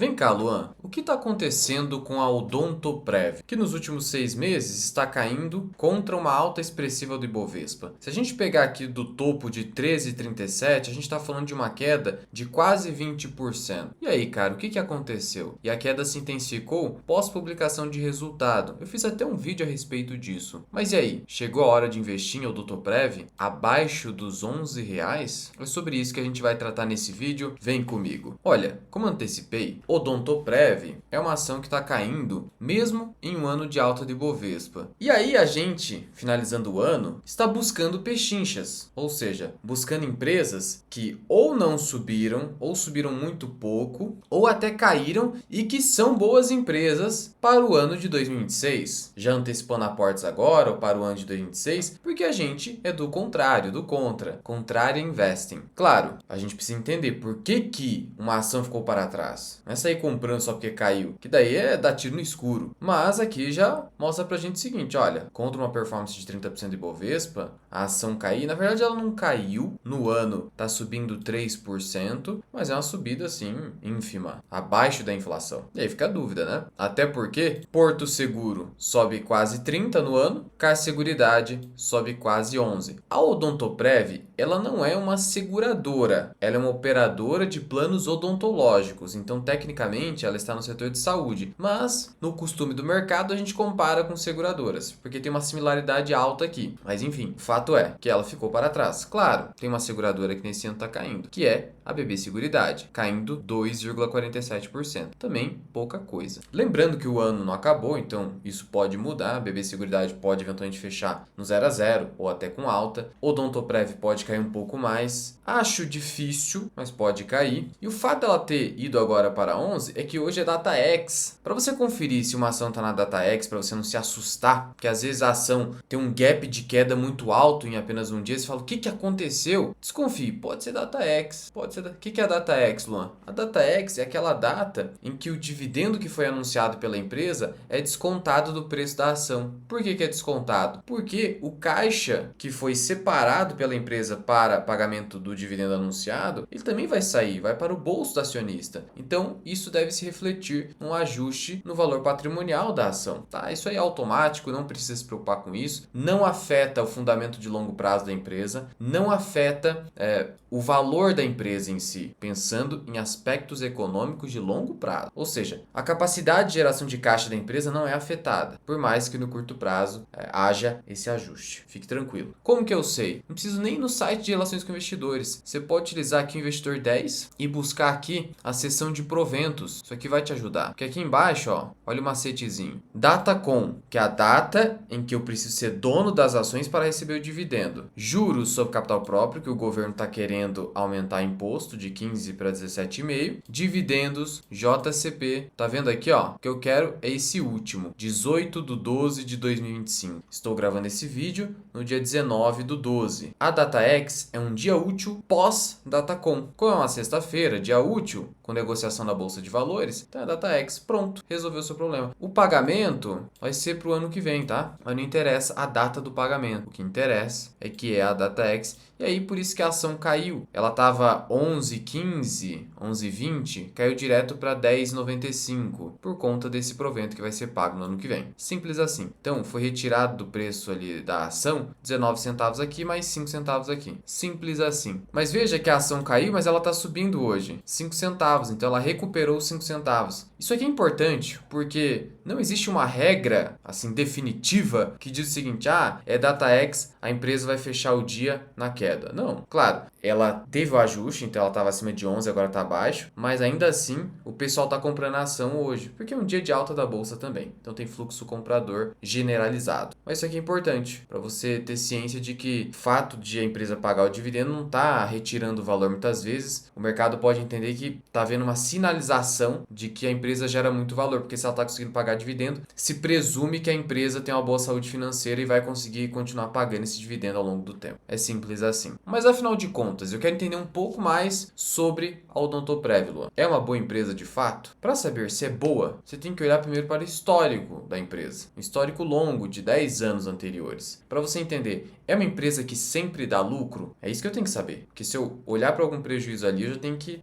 Vem cá, Luan, o que está acontecendo com a Odontoprev, que nos últimos 6 meses está caindo contra uma alta expressiva do Ibovespa? Se a gente pegar aqui do topo de 13,37, a gente está falando de uma queda de quase 20%. E aí, cara, o que aconteceu? E a queda se intensificou pós-publicação de resultado. Eu fiz até um vídeo a respeito disso. Mas e aí, chegou a hora de investir em Odontoprev abaixo dos R$ 11? É sobre isso que a gente vai tratar nesse vídeo. Vem comigo. Olha, como antecipei, Odontoprev é uma ação que está caindo mesmo em um ano de alta do Ibovespa. E aí a gente, finalizando o ano, está buscando pechinchas, ou seja, buscando empresas que ou não subiram, ou subiram muito pouco, ou até caíram e que são boas empresas para o ano de 2026. Já antecipando aportes agora ou para o ano de 2026, porque a gente é do contrário, do contra. Contrário investing. Claro, a gente precisa entender por que uma ação ficou para trás. Não é sair comprando só porque caiu, que daí é dar tiro no escuro. Mas aqui já mostra pra gente o seguinte, olha, contra uma performance de 30% de Ibovespa, a ação cair, na verdade ela não caiu, no ano tá subindo 3%, mas é uma subida assim, ínfima, abaixo da inflação. E aí fica a dúvida, né? Até porque Porto Seguro sobe quase 30 no ano, Caixa Seguridade sobe quase 11. A Odontoprev, ela não é uma seguradora, ela é uma operadora de planos odontológicos, então tecnicamente ela está no setor de saúde, mas no costume do mercado a gente compara com seguradoras, porque tem uma similaridade alta aqui. Mas enfim, o fato é que ela ficou para trás. Claro, tem uma seguradora que nesse ano está caindo, que é a BB Seguridade, caindo 2,47%. Também pouca coisa. Lembrando que o ano não acabou, então isso pode mudar. A BB Seguridade pode eventualmente fechar no 0 a 0 ou até com alta. Odontoprev pode cair um pouco mais. Acho difícil, mas pode cair. E o fato dela ter ido agora para 11 é que hoje é data X. Para você conferir se uma ação está na data X, para você não se assustar, porque às vezes a ação tem um gap de queda muito alto em apenas um dia, você fala, o que aconteceu? Desconfie, pode ser data X, pode ser... O que é a data X, Luan? A data X é aquela data em que o dividendo que foi anunciado pela empresa é descontado do preço da ação. Por que é descontado? Porque o caixa que foi separado pela empresa para pagamento do dividendo anunciado, ele também vai sair, vai para o bolso do acionista. Então, isso deve se refletir num ajuste no valor patrimonial da ação. Tá? Isso aí é automático, não precisa se preocupar com isso. Não afeta o fundamento de longo prazo da empresa, não afeta o valor da empresa em si, pensando em aspectos econômicos de longo prazo. Ou seja, a capacidade de geração de caixa da empresa não é afetada, por mais que no curto prazo haja esse ajuste. Fique tranquilo. Como que eu sei? Não preciso nem ir no site de relações com investidores. Você pode utilizar aqui o Investidor 10 e buscar aqui a seção de proventos. Isso aqui vai te ajudar. Porque aqui embaixo, ó, olha o macetezinho. Datacom, que é a data em que eu preciso ser dono das ações para receber o dividendo. Juros sobre capital próprio, que o governo está querendo aumentar imposto de 15 para 17,5. Dividendos, JCP. Tá vendo aqui, ó? O que eu quero é esse último, 18/12/2025. Estou gravando esse vídeo no dia 19/12. A DataX é um dia útil pós-Datacom. Como é uma sexta-feira, dia útil, com negociação na Bolsa de Valores, então a DataX, pronto, resolveu o seu problema. O pagamento vai ser para o ano que vem, tá? Mas não interessa a data do pagamento. O que interessa é que é a DataX. E aí, por isso que a ação caiu. Ela estava 11,15, 11,20, caiu direto para 10,95 por conta desse provento que vai ser pago no ano que vem. Simples assim. Então, foi retirado do preço ali da ação 19 centavos aqui, mais 5 centavos aqui. Simples assim. Mas veja que a ação caiu, mas ela está subindo hoje. 5 centavos, então ela recuperou 5 centavos. Isso aqui é importante, porque não existe uma regra assim definitiva que diz o seguinte, é data X, a empresa vai fechar o dia na queda. Não, claro, ela teve o ajuste, então ela estava acima de 11, agora está abaixo, mas ainda assim o pessoal está comprando a ação hoje, porque é um dia de alta da bolsa também, então tem fluxo comprador generalizado. Mas isso aqui é importante, para você ter ciência de que o fato de a empresa pagar o dividendo não está retirando o valor muitas vezes, o mercado pode entender que está havendo uma sinalização de que a empresa gera muito valor, porque se ela está conseguindo pagar dividendo, se presume que a empresa tem uma boa saúde financeira e vai conseguir continuar pagando esse dividendo ao longo do tempo. É simples assim. Mas afinal de contas, empresas. Eu quero entender um pouco mais sobre a Odontoprev, Luan. É uma boa empresa de fato? Para saber se é boa, você tem que olhar primeiro para o histórico da empresa. Um histórico longo de 10 anos anteriores. Para você entender, é uma empresa que sempre dá lucro? É isso que eu tenho que saber. Porque se eu olhar para algum prejuízo ali, eu já tenho que...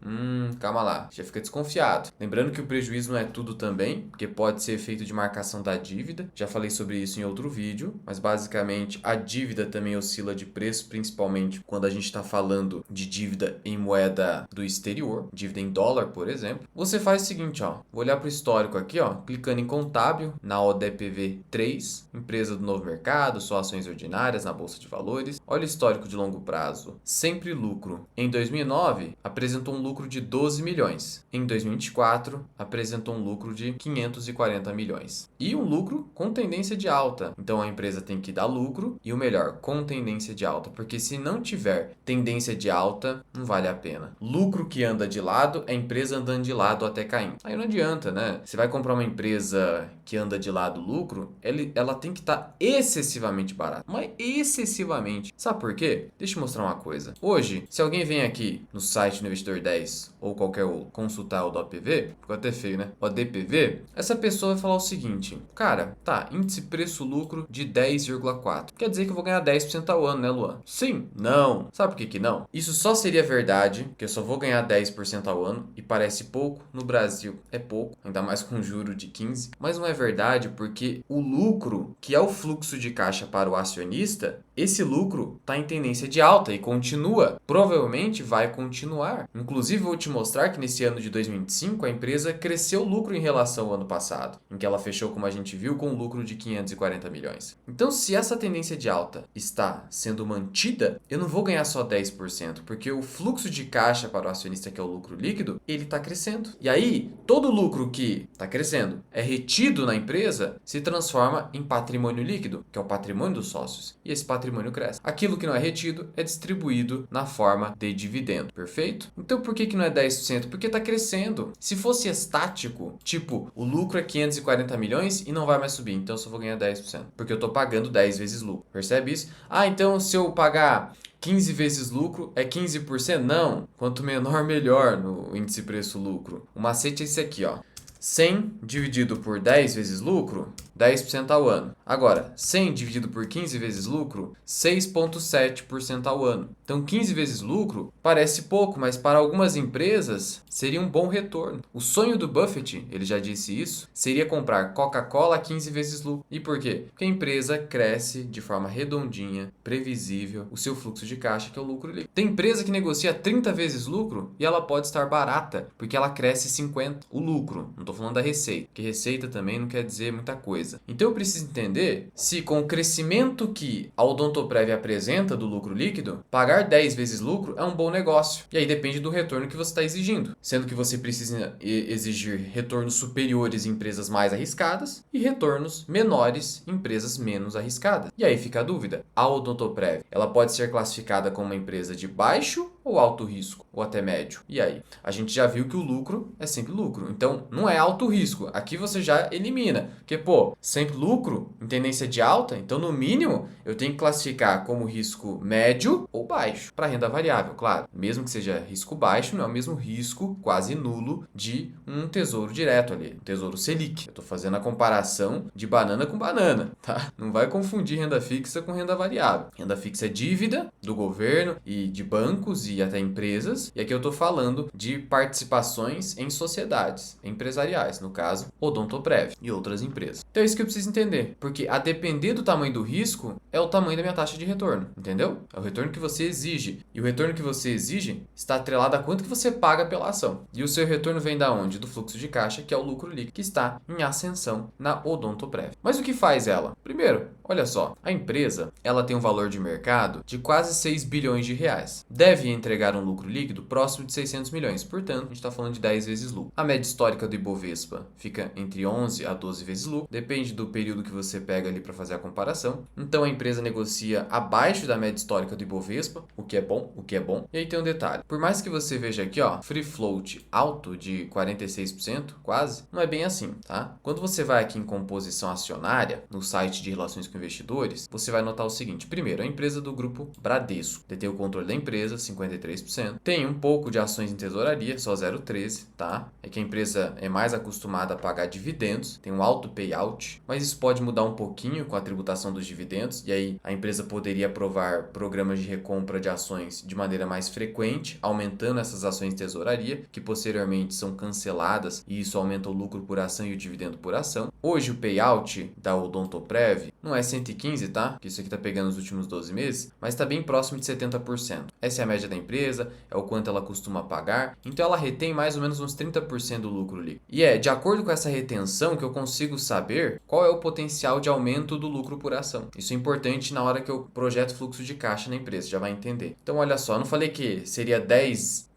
calma lá, já fica desconfiado. Lembrando que o prejuízo não é tudo também, porque pode ser efeito de marcação da dívida. Já falei sobre isso em outro vídeo, mas basicamente a dívida também oscila de preço, principalmente quando a gente está falando de dívida em moeda do exterior, dívida em dólar, por exemplo. Você faz o seguinte, ó, vou olhar para o histórico aqui, ó, clicando em contábil, na ODPV 3, empresa do novo mercado, só ações ordinárias na bolsa de valores. Olha o histórico de longo prazo, sempre lucro. Em 2009, apresentou um lucro de 12 milhões. Em 2024, apresentou um lucro de 540 milhões. E um lucro com tendência de alta. Então a empresa tem que dar lucro e o melhor, com tendência de alta, porque se não tiver tendência de alta, não vale a pena. Lucro que anda de lado é empresa andando de lado até caindo. Aí não adianta, né? Você vai comprar uma empresa que anda de lado lucro, ela tem que estar excessivamente barata. Mas excessivamente. Sabe por quê? Deixa eu mostrar uma coisa. Hoje, se alguém vem aqui no site do Investidor 10 ou qualquer outro consultar o ODPV, ficou até feio, né? ODPV, essa pessoa vai falar o seguinte: cara, tá, índice preço-lucro de 10,4. Quer dizer que eu vou ganhar 10% ao ano, né, Luan? Sim, não. Sabe por que que não? Isso só seria verdade, que eu só vou ganhar 10% ao ano e parece pouco. No Brasil é pouco, ainda mais com juro de 15. Mas não é verdade porque o lucro, que é o fluxo de caixa para o acionista, esse lucro está em tendência de alta e continua. Provavelmente vai continuar. Inclusive, vou te mostrar que nesse ano de 2025 a empresa cresceu o lucro em relação ao ano passado, em que ela fechou, como a gente viu, com um lucro de 540 milhões. Então, se essa tendência de alta está sendo mantida, eu não vou ganhar só 10%, porque o fluxo de caixa para o acionista, que é o lucro líquido, ele está crescendo. E aí, todo lucro que está crescendo é retido na empresa, se transforma em patrimônio líquido, que é o patrimônio dos sócios. E esse patrimônio cresce. Aquilo que não é retido é distribuído na forma de dividendo. Perfeito? Então, por que não é 10%? Porque está crescendo. Se fosse estático, tipo, o lucro é 540 milhões e não vai mais subir, então eu só vou ganhar 10%. Porque eu estou pagando 10 vezes lucro. Percebe isso? Ah, então se eu pagar 15 vezes lucro é 15%? Não. Quanto menor, melhor no índice preço-lucro. O macete é esse aqui, ó. 100 dividido por 10 vezes lucro, 10% ao ano. Agora, 100 dividido por 15 vezes lucro, 6,7% ao ano. Então, 15 vezes lucro parece pouco, mas para algumas empresas seria um bom retorno. O sonho do Buffett, ele já disse isso, seria comprar Coca-Cola a 15 vezes lucro. E por quê? Porque a empresa cresce de forma redondinha, previsível, o seu fluxo de caixa, que é o lucro líquido. Tem empresa que negocia 30 vezes lucro e ela pode estar barata, porque ela cresce 50. O lucro, não estou falando da receita, porque receita também não quer dizer muita coisa. Então eu preciso entender se com o crescimento que a Odontoprev apresenta do lucro líquido, pagar 10 vezes lucro é um bom negócio. E aí depende do retorno que você está exigindo. Sendo que você precisa exigir retornos superiores em empresas mais arriscadas e retornos menores em empresas menos arriscadas. E aí fica a dúvida. A Odontoprev, ela pode ser classificada como uma empresa de baixo ou alto risco? Ou até médio? E aí? A gente já viu que o lucro é sempre lucro. Então, não é alto risco. Aqui você já elimina. Porque, pô, sempre lucro em tendência de alta, então no mínimo eu tenho que classificar como risco médio ou baixo. Para renda variável, claro. Mesmo que seja risco baixo, não é o mesmo risco quase nulo de um tesouro direto ali, um tesouro Selic. Eu estou fazendo a comparação de banana com banana, tá? Não vai confundir renda fixa com renda variável. Renda fixa é dívida do governo e de bancos e até empresas. E aqui eu estou falando de participações em sociedades empresariais, no caso, Odontoprev e outras empresas. Então é isso que eu preciso entender, porque a depender do tamanho do risco, é o tamanho da minha taxa de retorno, entendeu? É o retorno que você exige. E o retorno que você exige está atrelado a quanto que você paga pela ação. E o seu retorno vem da onde? Do fluxo de caixa, que é o lucro líquido, que está em ascensão na Odontoprev. Mas o que faz ela? Primeiro, olha só, a empresa, ela tem um valor de mercado de quase 6 bilhões de reais. Deve entregar um lucro líquido próximo de 600 milhões. Portanto, a gente está falando de 10 vezes lucro. A média histórica do Ibovespa fica entre 11 a 12 vezes lucro. Depende do período que você pega ali para fazer a comparação. Então, a empresa negocia abaixo da média histórica do Ibovespa, o que é bom, o que é bom. E aí tem um detalhe. Por mais que você veja aqui, ó, free float alto de 46%, quase, não é bem assim, tá? Quando você vai aqui em composição acionária, no site de relações com investidores, você vai notar o seguinte. Primeiro, a empresa do grupo Bradesco detém o controle da empresa, 53%. Tem um pouco de ações em tesouraria, só 0,13%, tá? É que a empresa é mais acostumada a pagar dividendos, tem um alto payout, mas isso pode mudar um pouquinho com a tributação dos dividendos, e aí a empresa poderia aprovar programas de recompra de ações de maneira mais frequente, aumentando essas ações em tesouraria, que posteriormente são canceladas, e isso aumenta o lucro por ação e o dividendo por ação. Hoje o payout da Odontoprev não é 115, tá? Que isso aqui tá pegando os últimos 12 meses, mas está bem próximo de 70%. Essa é a média da empresa, é o quanto ela costuma pagar, então ela retém mais ou menos uns 30% do lucro líquido. E é de acordo com essa retenção que eu consigo saber qual é o potencial de aumento do lucro por ação. Isso é importante na hora que eu projeto fluxo de caixa na empresa, já vai entender. Então olha só, eu não falei que seria 10%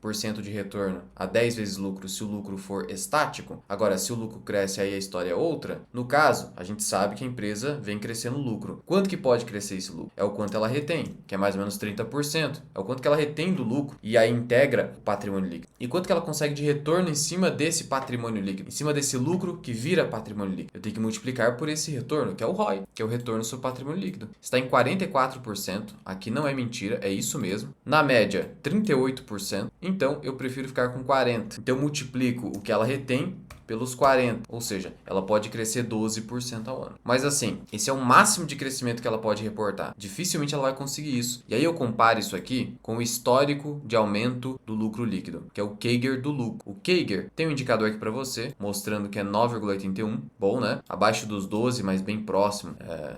de retorno a 10 vezes lucro se o lucro for estático? Agora, se o lucro cresce, aí a história é outra. No caso, a gente sabe que a empresa vem crescendo o lucro. Quanto que pode crescer esse lucro? É o quanto ela retém, que é mais ou menos 30%. É o quanto que ela retém do lucro e aí integra o patrimônio líquido. E quanto que ela consegue de retorno em cima desse patrimônio líquido, em cima desse lucro que vira patrimônio líquido. Eu tenho que multiplicar por esse retorno, que é o ROI, que é o retorno sobre patrimônio líquido. Está em 44%, aqui não é mentira, é isso mesmo. Na média, 38%. Então, eu prefiro ficar com 40%. Então, eu multiplico o que ela retém pelos 40, ou seja, ela pode crescer 12% ao ano. Mas assim, esse é o máximo de crescimento que ela pode reportar. Dificilmente ela vai conseguir isso. E aí eu comparo isso aqui com o histórico de aumento do lucro líquido, que é o CAGR do lucro. O CAGR tem um indicador aqui para você, mostrando que é 9,81, bom, né? Abaixo dos 12, mas bem próximo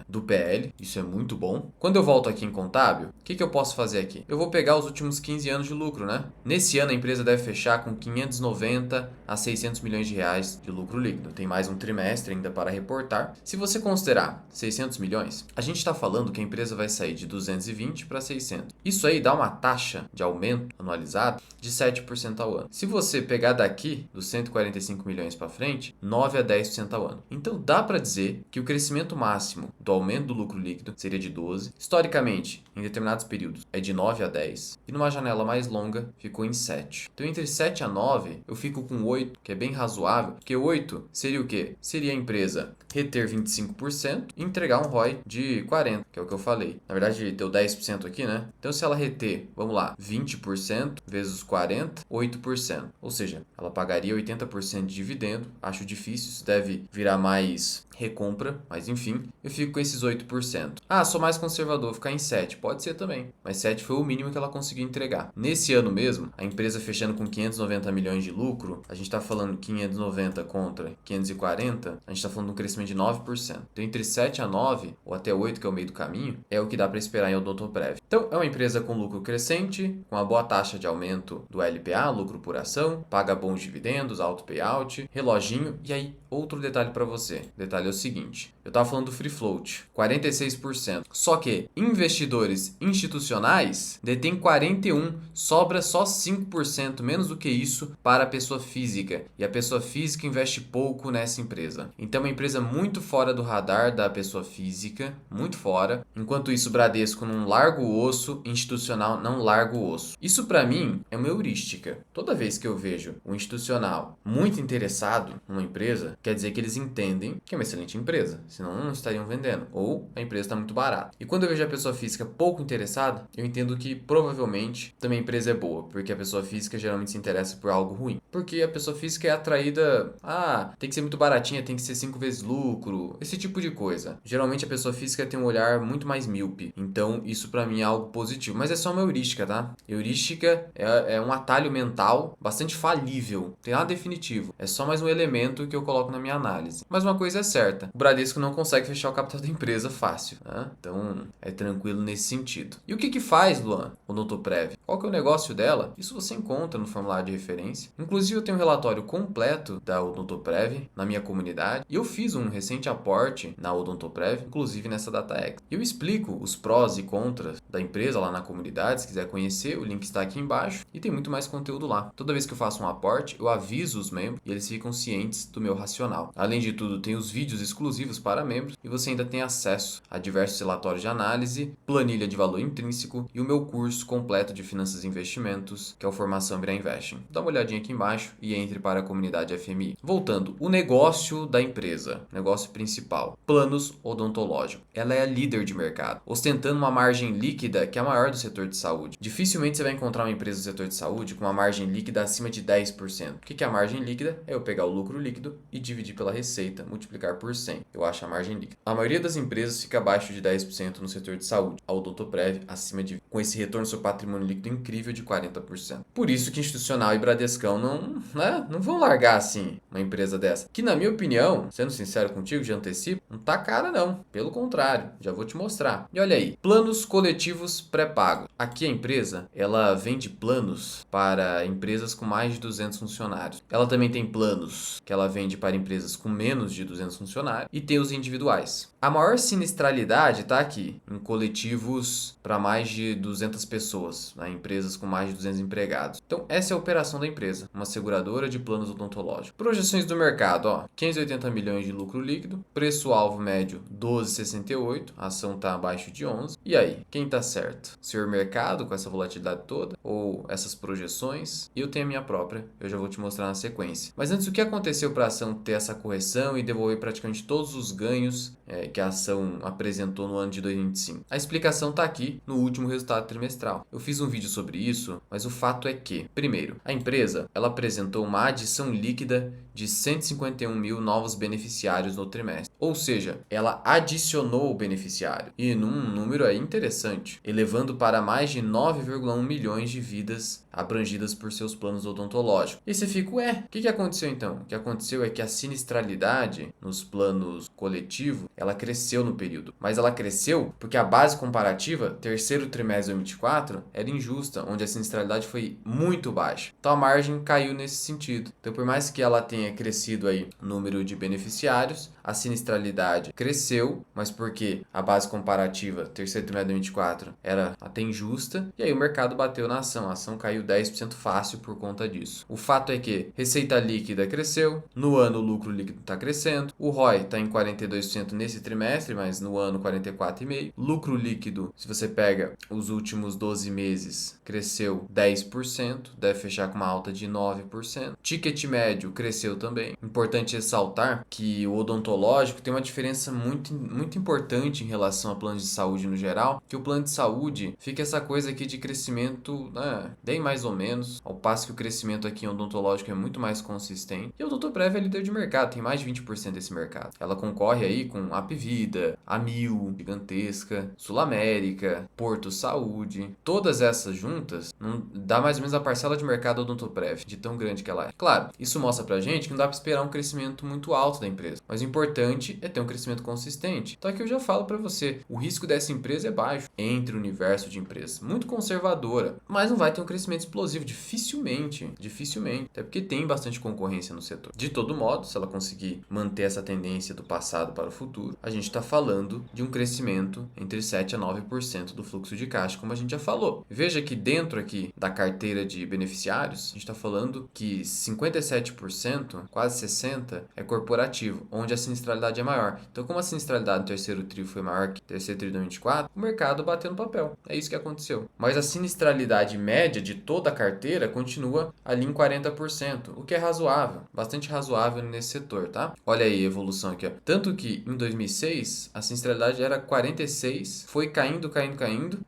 do PL, isso é muito bom. Quando eu volto aqui em contábil, o que eu posso fazer aqui? Eu vou pegar os últimos 15 anos de lucro, né? Nesse ano a empresa deve fechar com 590 a 600 milhões de reais de lucro líquido. Tem mais um trimestre ainda para reportar. Se você considerar 600 milhões, a gente está falando que a empresa vai sair de 220 para 600. Isso aí dá uma taxa de aumento anualizado de 7% ao ano. Se você pegar daqui, dos 145 milhões para frente, 9 a 10% ao ano. Então dá para dizer que o crescimento máximo do aumento do lucro líquido seria de 12. Historicamente, em determinados períodos, é de 9 a 10. E numa janela mais longa, ficou em 7. Então entre 7 a 9, eu fico com 8, que é bem razoável. Porque 8 seria o quê? Seria a empresa reter 25% e entregar um ROI de 40%, que é o que eu falei. Na verdade, deu 10% aqui, né? Então, se ela reter, vamos lá, 20% vezes 40%, 8%. Ou seja, ela pagaria 80% de dividendo. Acho difícil, isso deve virar mais recompra, mas enfim, eu fico com esses 8%. Ah, sou mais conservador, vou ficar em 7%. Pode ser também, mas 7% foi o mínimo que ela conseguiu entregar. Nesse ano mesmo, a empresa fechando com 590 milhões de lucro, a gente está falando 590 contra 540, a gente está falando de um crescimento de 9%. Então, entre 7 a 9, ou até 8, que é o meio do caminho, é o que dá para esperar em Odontoprev. Então, é uma empresa com lucro crescente, com uma boa taxa de aumento do LPA, lucro por ação, paga bons dividendos, alto payout, reloginho, e aí, outro detalhe para você. O detalhe é o seguinte, eu estava falando do free float, 46%. Só que investidores institucionais detêm 41%, sobra só 5%, menos do que isso, para a pessoa física. E a pessoa física investe pouco nessa empresa. Então é uma empresa muito fora do radar da pessoa física, muito fora. Enquanto isso, o Bradesco não larga o osso, institucional não larga o osso. Isso para mim é uma heurística. Toda vez que eu vejo um institucional muito interessado numa empresa, quer dizer que eles entendem que é uma excelente empresa, senão não estariam vendendo, ou a empresa está muito barata. E quando eu vejo a pessoa física pouco interessada, eu entendo que provavelmente também a empresa é boa, porque a pessoa física geralmente se interessa por algo ruim. Porque a pessoa física é atraída, tem que ser muito baratinha, tem que ser 5 vezes lucro, esse tipo de coisa. Geralmente a pessoa física tem um olhar muito mais míope, então isso pra mim é algo positivo. Mas é só uma heurística, tá? Heurística é um atalho mental bastante falível, não tem nada definitivo. É só mais um elemento que eu coloco na minha análise. Mas uma coisa é certa, o Bradesco não consegue fechar o capital da empresa fácil, né? Então é tranquilo nesse sentido. E o que faz, Luan, o Odontoprev? Qual que é o negócio dela? Isso você encontra no formulário de referência. Inclusive eu tenho um relatório completo da Odontoprev na minha comunidade e eu fiz um recente aporte na Odontoprev, inclusive nessa DataX. Eu explico os prós e contras da empresa lá na comunidade, se quiser conhecer, o link está aqui embaixo e tem muito mais conteúdo lá. Toda vez que eu faço um aporte, eu aviso os membros e eles ficam cientes do meu racional. Além de tudo, tem os vídeos exclusivos para membros e você ainda tem acesso a diversos relatórios de análise, planilha de valor intrínseco e o meu curso completo de finanças e investimentos, que é o Formação Vira Investing. Dá uma olhadinha aqui embaixo e entre para a comunidade FM. FMI. Voltando, o negócio da empresa, negócio principal, planos odontológicos. Ela é a líder de mercado, ostentando uma margem líquida que é a maior do setor de saúde. Dificilmente você vai encontrar uma empresa do setor de saúde com uma margem líquida acima de 10%. O que é a margem líquida? É eu pegar o lucro líquido e dividir pela receita, multiplicar por 100. Eu acho a margem líquida. A maioria das empresas fica abaixo de 10% no setor de saúde. A Odontoprev acima de, com esse retorno sobre patrimônio líquido incrível de 40%. Por isso que Institucional e Bradescão não vão largar assim uma empresa dessa. Que na minha opinião, sendo sincero contigo, de antecipo, não tá cara não. Pelo contrário, já vou te mostrar. E olha aí, planos coletivos pré-pagos. Aqui a empresa, ela vende planos para empresas com mais de 200 funcionários. Ela também tem planos que ela vende para empresas com menos de 200 funcionários e tem os individuais. A maior sinistralidade está aqui, em coletivos para mais de 200 pessoas, né? Empresas com mais de 200 empregados. Então, essa é a operação da empresa, uma seguradora de planos odontológicos. Projeções do mercado, ó, 580 milhões de lucro líquido, preço-alvo médio 12,68, a ação está abaixo de 11. E aí, quem está certo? O senhor mercado, com essa volatilidade toda, ou essas projeções? E eu tenho a minha própria, eu já vou te mostrar na sequência. Mas antes, o que aconteceu para a ação ter essa correção e devolver praticamente todos os ganhos que a ação apresentou no ano de 2025? A explicação está aqui no último resultado trimestral. Eu fiz um vídeo sobre isso, mas o fato é que, primeiro, a empresa ela apresentou uma adição líquida de 151 mil novos beneficiários no trimestre. Ou seja, ela adicionou o beneficiário, e num número aí interessante, elevando para mais de 9,1 milhões de vidas abrangidas por seus planos odontológicos. E você fica, o que aconteceu então? O que aconteceu é que a sinistralidade nos planos coletivos, ela cresceu no período. Mas ela cresceu porque a base comparativa, terceiro trimestre de 2024, era injusta, onde a sinistralidade foi muito baixa. Então a margem caiu nesse sentido. Então por mais que ela tenha crescido aí o número de beneficiários, a sinistralidade cresceu, mas porque a base comparativa, terceiro trimestre de 2024, era até injusta, e aí o mercado bateu na ação. A ação caiu 10% fácil por conta disso. O fato é que receita líquida cresceu, no ano o lucro líquido está crescendo, o ROI está em 42% nesse trimestre, mas no ano 44,5%. Lucro líquido, se você pega os últimos 12 meses, cresceu 10%, deve fechar com uma alta de 9%. Ticket médio cresceu também. Importante ressaltar que o odontológico tem uma diferença muito importante em relação a planos de saúde no geral, que o plano de saúde fica essa coisa aqui de crescimento, bem mais ou menos, ao passo que o crescimento aqui em odontológico é muito mais consistente. E o Odontoprev é líder de mercado, tem mais de 20% desse mercado. Ela concorre aí com Apvida, Amil, gigantesca, Sul América, Porto Saúde. Todas essas juntas não dá mais ou menos a parcela de mercado do Odontoprev, de tão grande que ela é. Claro, isso mostra pra gente que não dá pra esperar um crescimento muito alto da empresa, mas o importante é ter um crescimento consistente. Então aqui eu já falo pra você, o risco dessa empresa é baixo entre o universo de empresas, muito conservadora, mas não vai ter um crescimento explosivo, dificilmente, até porque tem bastante concorrência no setor. De todo modo, se ela conseguir manter essa tendência do passado para o futuro, a gente está falando de um crescimento entre 7 a 9% do fluxo de caixa, como a gente já falou. Veja que dentro aqui da carteira de beneficiários, a gente está falando que 57%, quase 60%, é corporativo, onde a sinistralidade é maior. Então, como a sinistralidade no terceiro trimestre foi maior que o terceiro trimestre de 2024, o mercado bateu no papel. É isso que aconteceu. Mas a sinistralidade média de toda a carteira continua ali em 40%, o que é razoável, bastante razoável nesse setor, tá? Olha aí a evolução aqui, ó. Tanto que em 2006 a sinistralidade era 46, foi caindo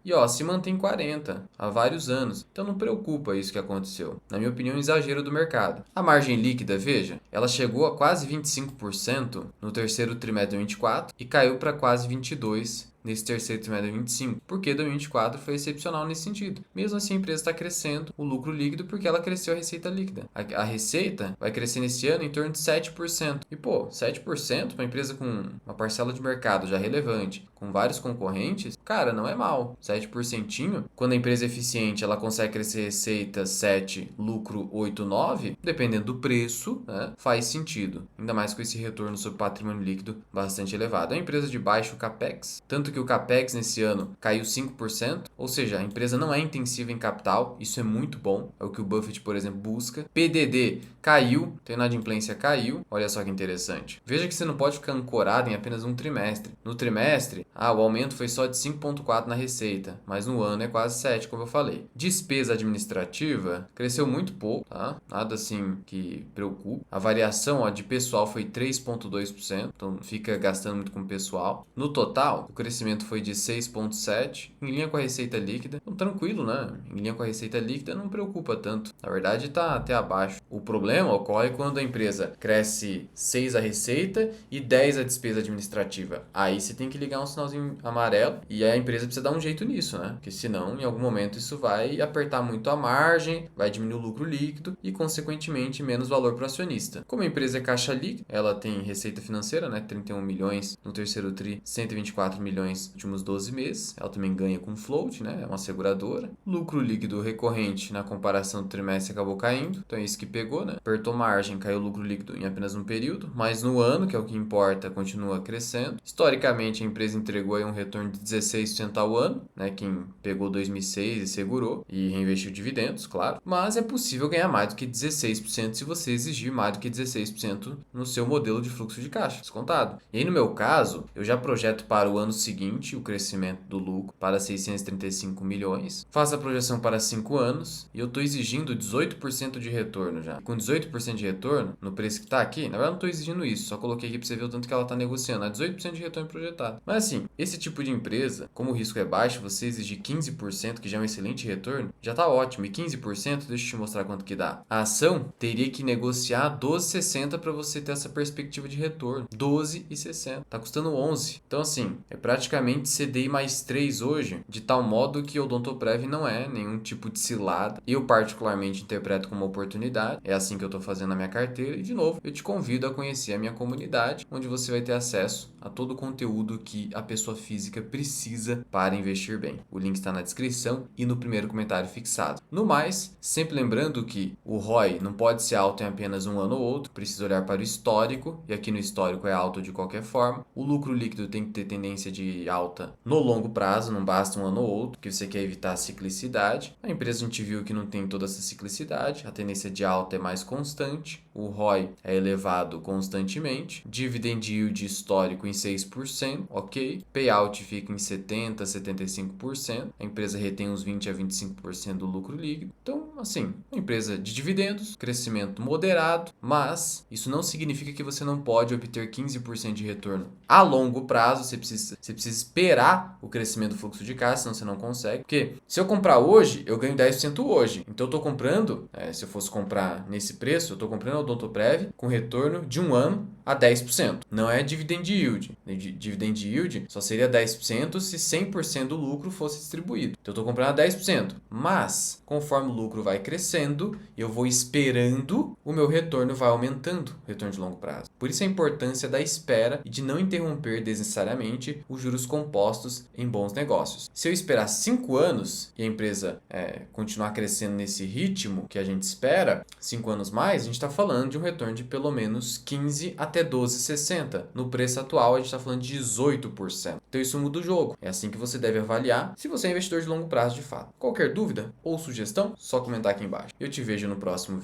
e ó, se mantém 40 há vários anos. Então não preocupa isso que aconteceu. Na minha opinião, é um exagero do mercado. A margem líquida, veja, ela chegou a quase 25% no terceiro trimestre de 2024 e caiu para quase 22% nesse terceiro trimestre de 2025, porque 2024 foi excepcional nesse sentido. Mesmo assim, a empresa está crescendo o lucro líquido porque ela cresceu a receita líquida. A receita vai crescer nesse ano em torno de 7%. E, 7% para uma empresa com uma parcela de mercado já relevante, com vários concorrentes, cara, não é mal. 7%, quando a empresa é eficiente, ela consegue crescer receita 7, lucro 8, 9, dependendo do preço, né, faz sentido. Ainda mais com esse retorno sobre patrimônio líquido bastante elevado. É uma empresa de baixo capex, tanto que o Capex nesse ano caiu 5%, ou seja, a empresa não é intensiva em capital, isso é muito bom, é o que o Buffett, por exemplo, busca. PDD caiu, a inadimplência caiu, olha só que interessante. Veja que você não pode ficar ancorado em apenas um trimestre. No trimestre, o aumento foi só de 5,4% na receita, mas no ano é quase 7%, como eu falei. Despesa administrativa cresceu muito pouco, tá? Nada assim que preocupe. A variação de pessoal foi 3,2%, então fica gastando muito com pessoal. No total, o crescimento foi de 6,7%, em linha com a receita líquida. Então, tranquilo, né? Em linha com a receita líquida não preocupa tanto. Na verdade, está até abaixo. O problema ocorre quando a empresa cresce 6 a receita e 10 a despesa administrativa. Aí você tem que ligar um sinalzinho amarelo e a empresa precisa dar um jeito nisso, né? Porque senão, em algum momento, isso vai apertar muito a margem, vai diminuir o lucro líquido e, consequentemente, menos valor para o acionista. Como a empresa é caixa líquida, ela tem receita financeira, né? 31 milhões no terceiro tri, 124 milhões nos últimos 12 meses. Ela também ganha com float, né? É uma seguradora. Lucro líquido recorrente na comparação do trimestre acabou caindo, então é isso que pegou, né? Apertou margem, caiu o lucro líquido em apenas um período, mas no ano, que é o que importa, continua crescendo. Historicamente, a empresa entregou aí um retorno de 16% ao ano, né? Quem pegou 2006 e segurou e reinvestiu dividendos, claro. Mas é possível ganhar mais do que 16% se você exigir mais do que 16% no seu modelo de fluxo de caixa, descontado. E aí, no meu caso, eu já projeto para o ano seguinte o crescimento do lucro para 635 milhões. Faço a projeção para 5 anos e eu estou exigindo 18% de retorno já. Com 18% de retorno, no preço que está aqui, na verdade eu não estou exigindo isso, só coloquei aqui para você ver o tanto que ela está negociando. É 18% de retorno projetado. Mas assim, esse tipo de empresa, como o risco é baixo, você exigir 15%, que já é um excelente retorno, já está ótimo. E 15%, deixa eu te mostrar quanto que dá. A ação teria que negociar 12,60 para você ter essa perspectiva de retorno. 12,60. Tá custando 11. Então assim, é praticamente CDI mais 3 hoje, de tal modo que o Odontoprev não é nenhum tipo de cilada. Eu particularmente interpreto como uma oportunidade. É assim que eu estou fazendo na minha carteira. E de novo, eu te convido a conhecer a minha comunidade, onde você vai ter acesso a todo o conteúdo que a pessoa física precisa para investir bem. O link está na descrição e no primeiro comentário fixado. No mais, sempre lembrando que o ROI não pode ser alto em apenas um ano ou outro, precisa olhar para o histórico, e aqui no histórico é alto de qualquer forma. O lucro líquido tem que ter tendência de alta no longo prazo, não basta um ano ou outro, que você quer evitar a ciclicidade. A empresa a gente viu que não tem toda essa ciclicidade, a tendência de alta é mais constante, o ROI é elevado constantemente, dividend yield histórico em 6%, ok? Payout fica em 70%, 75%, a empresa retém uns 20% a 25% do lucro líquido. Então, assim, uma empresa de dividendos, crescimento moderado, mas isso não significa que você não pode obter 15% de retorno a longo prazo. Você precisa esperar o crescimento do fluxo de caixa, senão você não consegue. Porque se eu comprar hoje, eu ganho 10% hoje. Então eu estou comprando, se eu fosse comprar nesse preço, eu estou comprando o Odontoprev com retorno de um ano a 10%. Não é dividend yield. Dividend yield só seria 10% se 100% do lucro fosse distribuído. Então eu estou comprando a 10%. Mas, conforme o lucro vai crescendo, eu vou esperando, o meu retorno vai aumentando, retorno de longo prazo. Por isso a importância da espera e de não interromper desnecessariamente os juros compostos em bons negócios. Se eu esperar 5 anos e a empresa continuar crescendo nesse ritmo que a gente espera, 5 anos mais, a gente está falando de um retorno de pelo menos 15 até 12,60. No preço atual, a gente está falando de 18%. Então isso muda o jogo. É assim que você deve avaliar se você é investidor de longo prazo de fato. Qualquer dúvida ou sugestão, só comentar aqui embaixo. Eu te vejo no próximo vídeo.